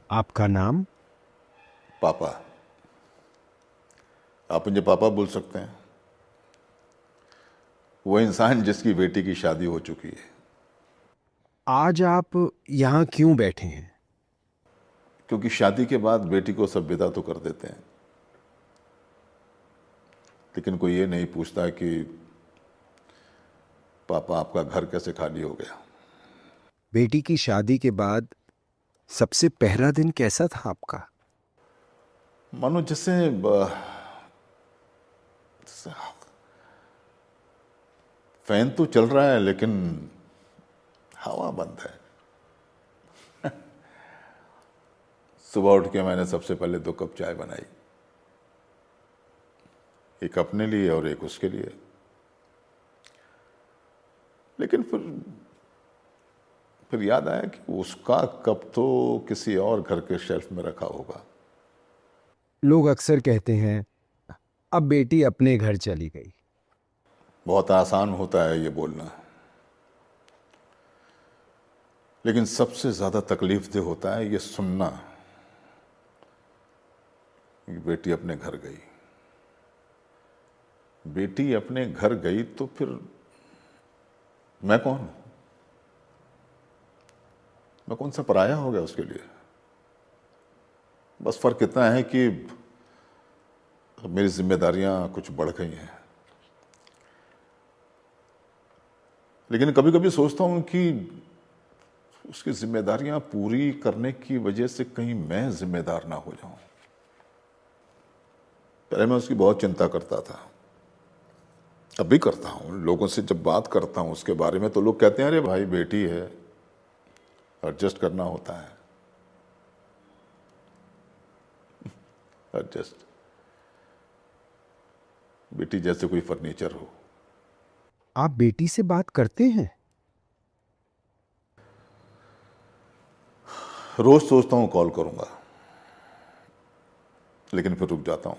आपका नाम? पापा। आप मुझे पापा बोल सकते हैं। वो इंसान जिसकी बेटी की शादी हो चुकी है। आज आप यहाँ क्यों बैठे हैं? क्योंकि शादी के बाद बेटी को सब विदा तो कर देते हैं, लेकिन कोई ये नहीं पूछता कि पापा आपका घर कैसे खाली हो गया। बेटी की शादी के बाद सबसे पहला दिन कैसा था आपका? मानो जैसे फैन तो चल रहा है लेकिन हवा बंद है। सुबह उठ के मैंने सबसे पहले 2 कप चाय बनाई, एक अपने लिए और एक उसके लिए। लेकिन फिर याद आया कि उसका कप तो किसी और घर के शेल्फ में रखा होगा। लोग अक्सर कहते हैं अब बेटी अपने घर चली गई। बहुत आसान होता है ये बोलना, लेकिन सबसे ज्यादा तकलीफ दे होता है ये सुनना कि बेटी अपने घर गई। बेटी अपने घर गई तो फिर मैं कौन हूं? मैं कौन सा पराया हो गया उसके लिए? बस फर्क इतना है कि मेरी जिम्मेदारियां कुछ बढ़ गई हैं। लेकिन कभी कभी सोचता हूं कि उसकी जिम्मेदारियां पूरी करने की वजह से कहीं मैं जिम्मेदार ना हो जाऊं। पहले मैं उसकी बहुत चिंता करता था, अब भी करता हूं। लोगों से जब बात करता हूं उसके बारे में तो लोग कहते हैं अरे भाई बेटी है, एडजस्ट करना होता है। एडजस्ट, बेटी जैसे कोई फर्नीचर हो। आप बेटी से बात करते हैं? रोज सोचता हूं कॉल करूंगा, लेकिन फिर रुक जाता हूं,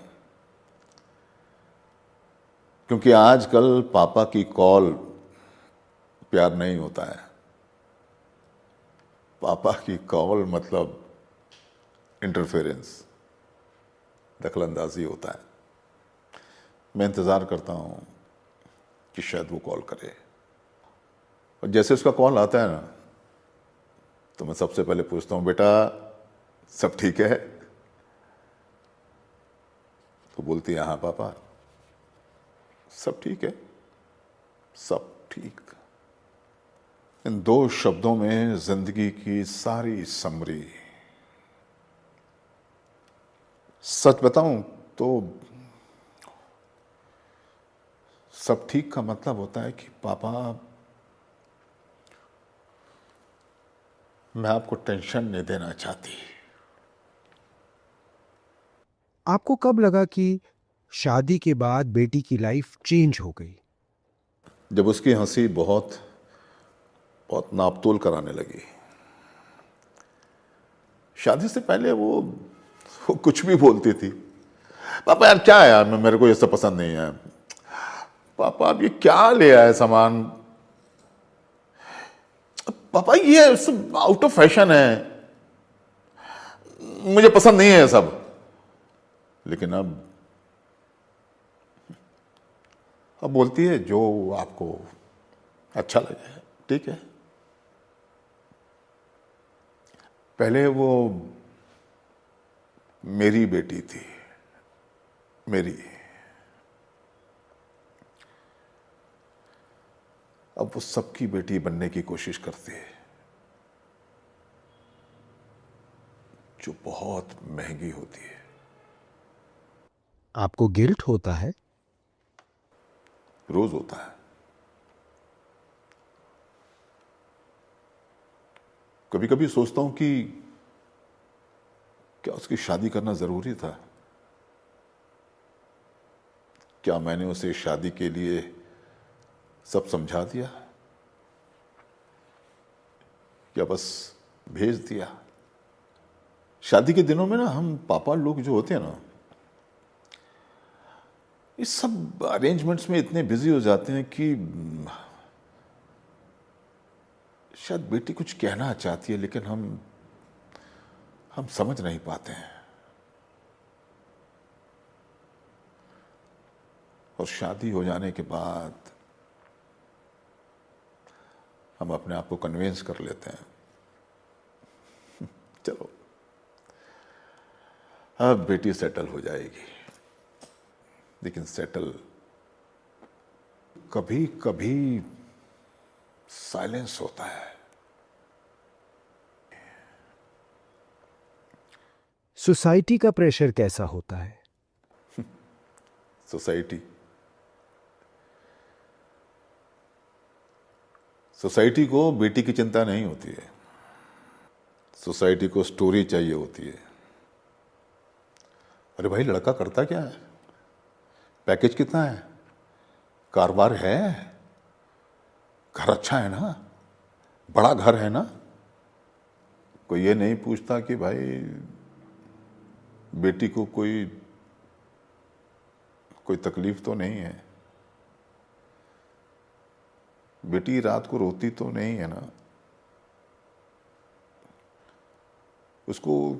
क्योंकि आजकल पापा की कॉल प्यार नहीं होता है। पापा की कॉल मतलब इंटरफेरेंस, दखलंदाजी होता है। मैं इंतजार करता हूं कि शायद वो कॉल करे, और जैसे उसका कॉल आता है ना तो मैं सबसे पहले पूछता हूं बेटा सब ठीक है? तो बोलती है हाँ पापा सब ठीक है, सब ठीक। इन 2 शब्दों में जिंदगी की सारी समरी। सच बताऊं तो सब ठीक का मतलब होता है कि पापा मैं आपको टेंशन नहीं देना चाहती। आपको कब लगा कि शादी के बाद बेटी की लाइफ चेंज हो गई? जब उसकी हंसी बहुत बहुत नापतोल कराने लगी। शादी से पहले वो कुछ भी बोलती थी। पापा यार क्या है यार, मेरे को ये सब पसंद नहीं है। पापा अब ये क्या ले आए सामान? पापा ये सब आउट ऑफ फैशन है, मुझे पसंद नहीं है ये सब। लेकिन अब बोलती है जो आपको अच्छा लगे, ठीक है। पहले वो मेरी बेटी थी, मेरी। अब वो सबकी बेटी बनने की कोशिश करती है, जो बहुत महंगी होती है। आपको गिल्ट होता है? रोज होता है। कभी कभी सोचता हूं कि क्या उसकी शादी करना जरूरी था? क्या मैंने उसे शादी के लिए सब समझा दिया, या बस भेज दिया? शादी के दिनों में ना हम पापा लोग जो होते हैं ना, इस सब अरेंजमेंट्स में इतने बिजी हो जाते हैं कि शायद बेटी कुछ कहना चाहती है लेकिन हम हम समझ नहीं पाते हैं। और शादी हो जाने के बाद हम अपने आप को कन्विंस कर लेते हैं, चलो अब बेटी सेटल हो जाएगी। लेकिन सेटल कभी कभी साइलेंस होता है। सोसाइटी का प्रेशर कैसा होता है? सोसाइटी सोसाइटी को बेटी की चिंता नहीं होती है। सोसाइटी को स्टोरी चाहिए होती है। अरे भाई, लड़का करता क्या है, पैकेज कितना है, कारोबार है, घर अच्छा है ना, बड़ा घर है ना। कोई ये नहीं पूछता कि भाई बेटी को कोई तकलीफ तो नहीं है, बेटी रात को रोती तो नहीं है ना, उसको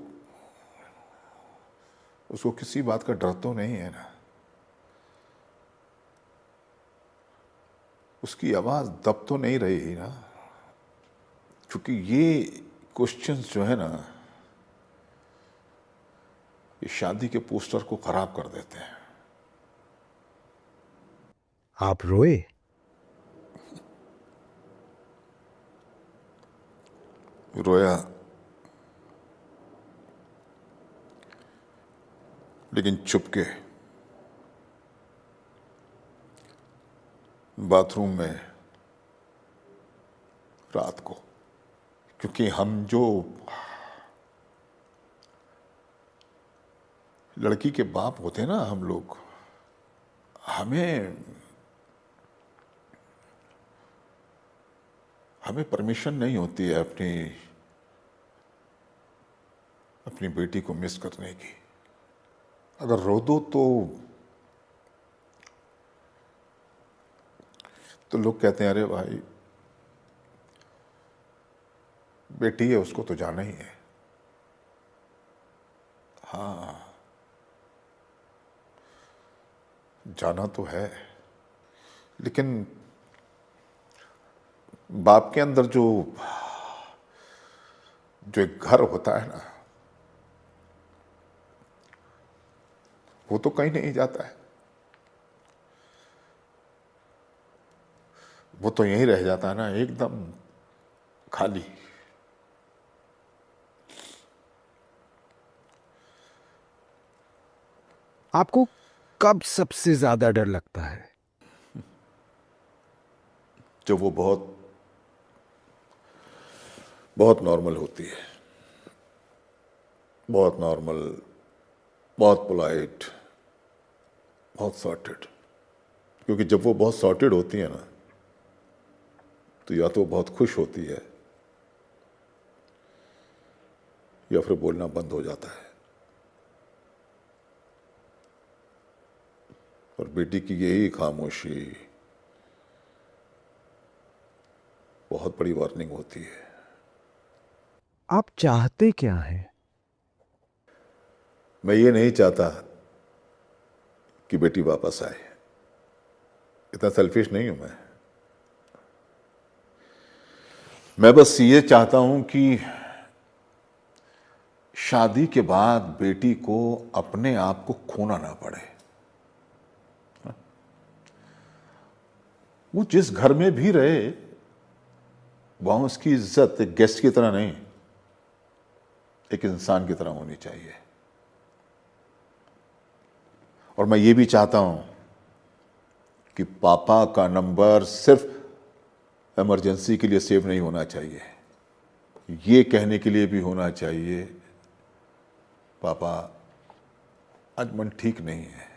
किसी बात का डर तो नहीं है ना, उसकी आवाज दब तो नहीं रही ना। क्योंकि ये क्वेश्चंस जो है ना, ये शादी के पोस्टर को खराब कर देते हैं। आप रोए? रोया, लेकिन चुपके, बाथरूम में रात को। क्योंकि हम जो लड़की के बाप होते हैं ना, हम लोग, हमें परमिशन नहीं होती है अपनी बेटी को मिस करने की। अगर रो दो तो लोग कहते हैं, अरे भाई बेटी है, उसको तो जाना ही है। हाँ, जाना तो है, लेकिन बाप के अंदर जो एक घर होता है ना, वो तो कहीं नहीं जाता है, वो तो यहीं रह जाता है ना, एकदम खाली। आपको कब सबसे ज्यादा डर लगता है? जब वो बहुत बहुत नॉर्मल होती है, बहुत नॉर्मल, बहुत पोलाइट, बहुत सॉर्टेड। क्योंकि जब वो बहुत सॉर्टेड होती है ना, तो या तो वो बहुत खुश होती है या फिर बोलना बंद हो जाता है। और बेटी की यही खामोशी बहुत बड़ी वार्निंग होती है। आप चाहते क्या हैं? मैं ये नहीं चाहता कि बेटी वापस आए, इतना सेल्फिश नहीं हूं मैं बस ये चाहता हूं कि शादी के बाद बेटी को अपने आप को खोना ना पड़े। वो जिस घर में भी रहे, वहां उसकी इज्जत एक गेस्ट की तरह नहीं, एक इंसान की तरह होनी चाहिए। और मैं ये भी चाहता हूं कि पापा का नंबर सिर्फ इमरजेंसी के लिए सेव नहीं होना चाहिए, ये कहने के लिए भी होना चाहिए, पापा आज मन ठीक नहीं है।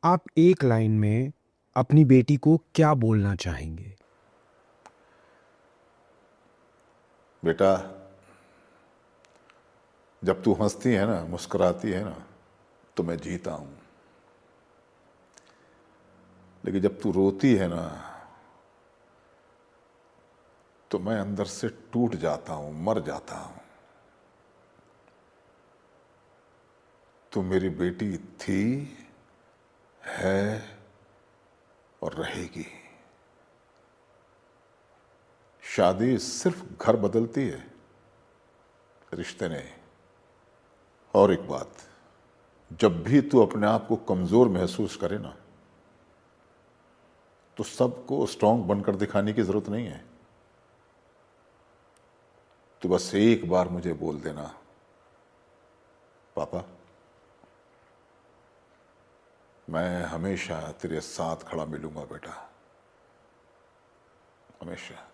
आप एक लाइन में अपनी बेटी को क्या बोलना चाहेंगे? बेटा, जब तू हंसती है ना, मुस्कुराती है ना, तो मैं जीता हूं। लेकिन जब तू रोती है ना, तो मैं अंदर से टूट जाता हूं, मर जाता हूं। तू मेरी बेटी थी, है और रहेगी। शादी सिर्फ घर बदलती है, रिश्ते नहीं। और एक बात, जब भी तू अपने आप को कमजोर महसूस करे ना, तो सबको स्ट्रांग बनकर दिखाने की जरूरत नहीं है। तू बस एक बार मुझे बोल देना, पापा मैं हमेशा तेरे साथ खड़ा मिलूंगा बेटा, हमेशा।